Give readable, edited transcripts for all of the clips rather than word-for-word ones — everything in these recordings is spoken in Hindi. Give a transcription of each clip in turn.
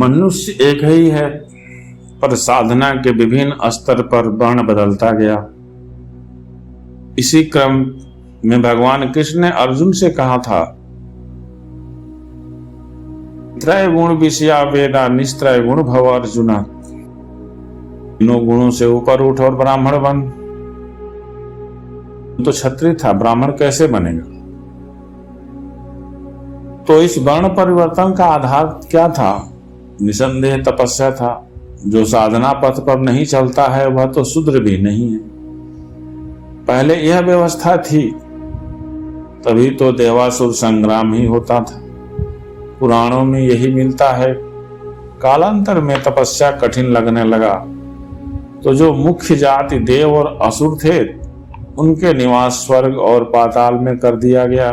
मनुष्य एक ही है, पर साधना के विभिन्न स्तर पर वर्ण बदलता गया। इसी क्रम में भगवान कृष्ण ने अर्जुन से कहा था, त्रय गुण विषया वेदा निस्त्रय गुण भव अर्जुन। तीनों गुणों से ऊपर उठ और ब्राह्मण बन। तो क्षत्रिय था, ब्राह्मण कैसे बनेगा? तो इस वर्ण परिवर्तन का आधार क्या था? निसंदेह तपस्या था। जो साधना पथ पर नहीं चलता है वह तो शूद्र भी नहीं है। पहले यह व्यवस्था थी, तभी तो देवासुर संग्राम ही होता था। पुराणों में यही मिलता है। कालांतर में तपस्या कठिन लगने लगा तो जो मुख्य जाति देव और असुर थे उनके निवास स्वर्ग और पाताल में कर दिया गया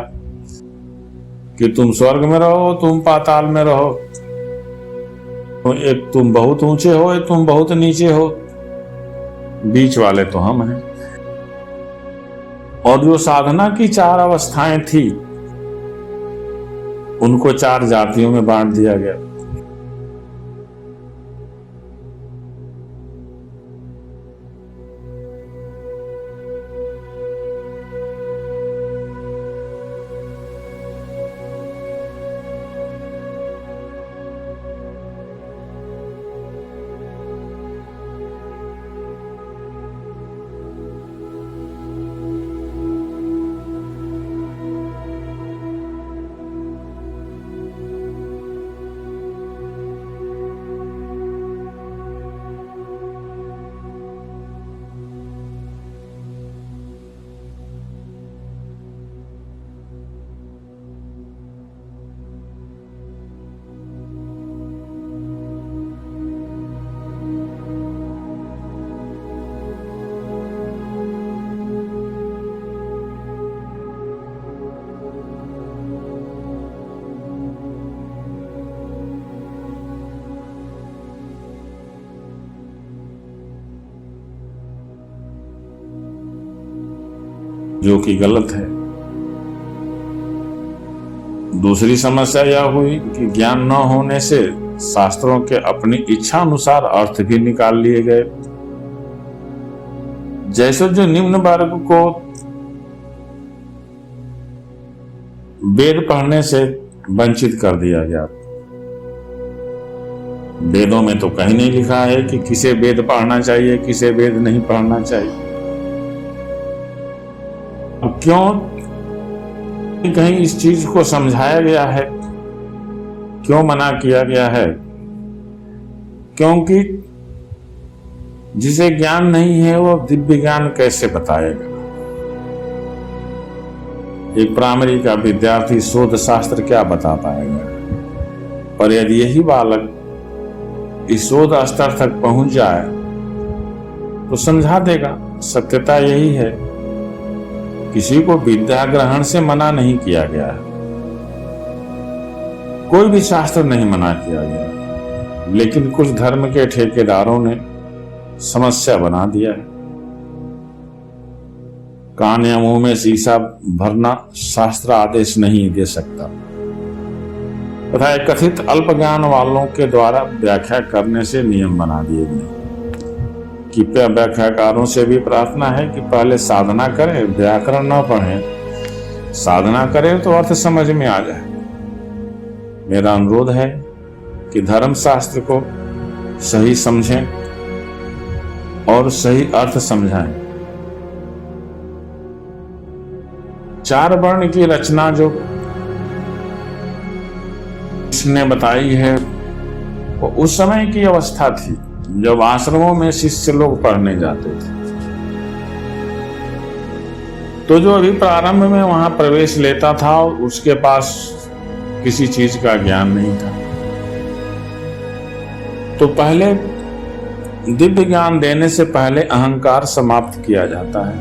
कि तुम स्वर्ग में रहो, तुम पाताल में रहो। एक तुम बहुत ऊंचे हो, एक तुम बहुत नीचे हो, बीच वाले तो हम हैं। और जो साधना की 4 अवस्थाएं थी उनको 4 जातियों में बांट दिया गया। जो कि गलत है। दूसरी समस्या यह हुई कि ज्ञान न होने से शास्त्रों के अपनी इच्छा अनुसार अर्थ भी निकाल लिए गए। जैसे जो निम्न वर्ग को वेद पढ़ने से वंचित कर दिया गया। वेदों में तो कहीं नहीं लिखा है कि किसे वेद पढ़ना चाहिए, किसे वेद नहीं पढ़ना चाहिए। क्यों कहीं इस चीज को समझाया गया है, क्यों मना किया गया है? क्योंकि जिसे ज्ञान नहीं है वो दिव्य ज्ञान कैसे बताएगा? एक प्राइमरी का विद्यार्थी शोध शास्त्र क्या बता पाएगा? पर यदि यही बालक इस शोध स्तर तक पहुंच जाए तो समझा देगा। सत्यता यही है, किसी को विद्या ग्रहण से मना नहीं किया गया है। कोई भी शास्त्र नहीं मना किया गया, लेकिन कुछ धर्म के ठेकेदारों ने समस्या बना दिया है। कान या मुंह में शीशा भरना शास्त्र आदेश नहीं दे सकता तथा एक कथित अल्प ज्ञान वालों के द्वारा व्याख्या करने से नियम बना दिए गए। कृपया व्याख्याकारों से भी प्रार्थना है कि पहले साधना करें, व्याकरण न पढ़ें। साधना करें तो अर्थ समझ में आ जाए। मेरा अनुरोध है कि धर्म शास्त्र को सही समझें और सही अर्थ समझाएं। 4 वर्ण की रचना जो इसने बताई है वो उस समय की अवस्था थी जब आश्रमों में शिष्य लोग पढ़ने जाते थे। तो जो अभी प्रारंभ में वहां प्रवेश लेता था उसके पास किसी चीज का ज्ञान नहीं था। तो पहले दिव्य ज्ञान देने से पहले अहंकार समाप्त किया जाता है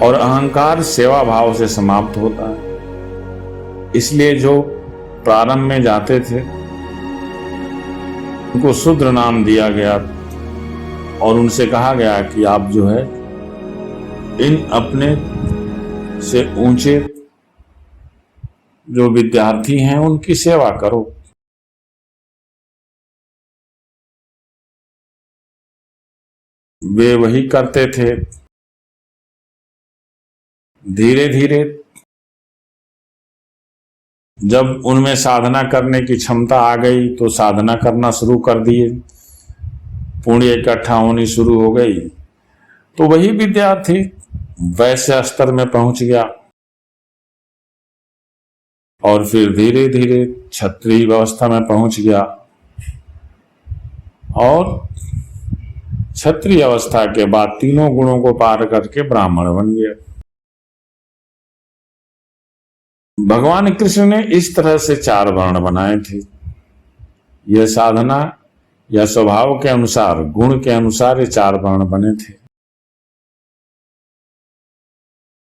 और अहंकार सेवा भाव से समाप्त होता है। इसलिए जो प्रारंभ में जाते थे उनको शूद्र नाम दिया गया और उनसे कहा गया कि आप जो है इन अपने से ऊंचे जो विद्यार्थी हैं उनकी सेवा करो। वे वही करते थे। धीरे धीरे जब उनमें साधना करने की क्षमता आ गई तो साधना करना शुरू कर दिए, पुण्य इकट्ठा होनी शुरू हो गई, तो वही विद्यार्थी वैश्य स्तर में पहुंच गया और फिर धीरे धीरे क्षत्रिय व्यवस्था में पहुंच गया और क्षत्रिय अवस्था के बाद तीनों गुणों को पार करके ब्राह्मण बन गया। भगवान कृष्ण ने इस तरह से 4 वर्ण बनाए थे। यह साधना या स्वभाव के अनुसार, गुण के अनुसार ये 4 वर्ण बने थे।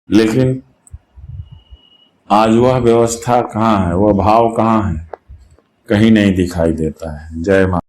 लेकिन आज वह व्यवस्था कहाँ है, वह भाव कहाँ है, कहीं नहीं दिखाई देता है। जय माता।